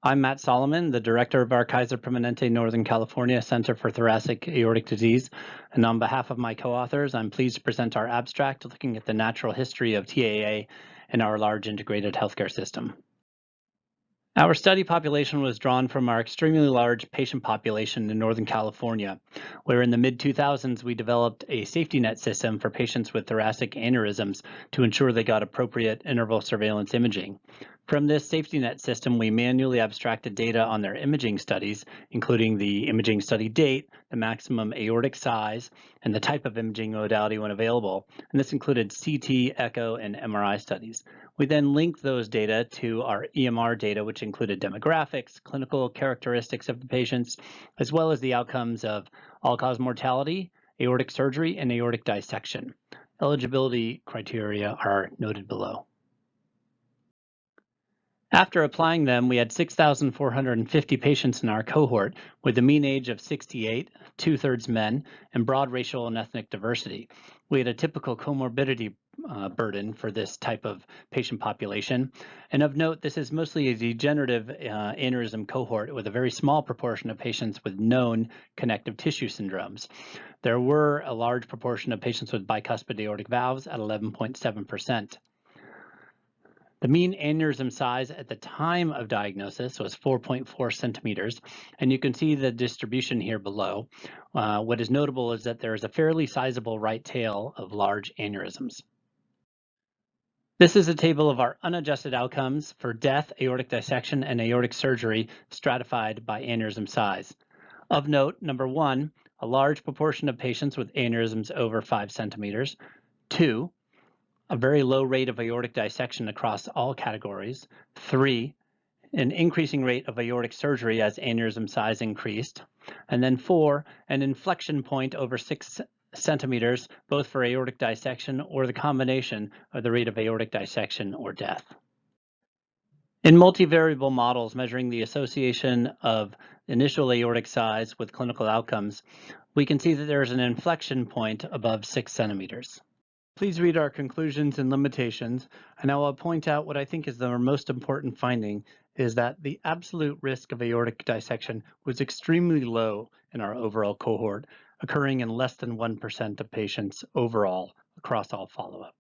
I'm Matt Solomon, the director of our Kaiser Permanente Northern California Center for Thoracic Aortic Disease. And on behalf of my co-authors, I'm pleased to present our abstract looking at the natural history of TAA in our large integrated healthcare system. Our study population was drawn from our extremely large patient population in Northern California, where in the mid-2000s we developed a safety net system for patients with thoracic aneurysms to ensure they got appropriate interval surveillance imaging. From this safety net system, we manually abstracted data on their imaging studies, including the imaging study date, the maximum aortic size, and the type of imaging modality when available. And this included CT, echo, and MRI studies. We then linked those data to our EMR data, which included demographics, clinical characteristics of the patients, as well as the outcomes of all-cause mortality, aortic surgery, and aortic dissection. Eligibility criteria are noted below. After applying them, we had 6,450 patients in our cohort with a mean age of 68, 2/3 men, and broad racial and ethnic diversity. We had a typical comorbidity burden for this type of patient population. And of note, this is mostly a degenerative aneurysm cohort with a very small proportion of patients with known connective tissue syndromes. There were a large proportion of patients with bicuspid aortic valves at 11.7%. The mean aneurysm size at the time of diagnosis was 4.4 centimeters, and you can see the distribution here below. What is notable is that there is a fairly sizable right tail of large aneurysms. This is a table of our unadjusted outcomes for death, aortic dissection, and aortic surgery stratified by aneurysm size. Of note, number one, a large proportion of patients with aneurysms over 5 centimeters. 2, a very low rate of aortic dissection across all categories. 3, an increasing rate of aortic surgery as aneurysm size increased. And then 4, an inflection point over 6 centimeters, both for aortic dissection or the combination of the rate of aortic dissection or death. In multivariable models measuring the association of initial aortic size with clinical outcomes, we can see that there is an inflection point above 6 centimeters. Please read our conclusions and limitations, and I will point out what I think is the most important finding is that the absolute risk of aortic dissection was extremely low in our overall cohort, occurring in less than 1% of patients overall across all follow-up.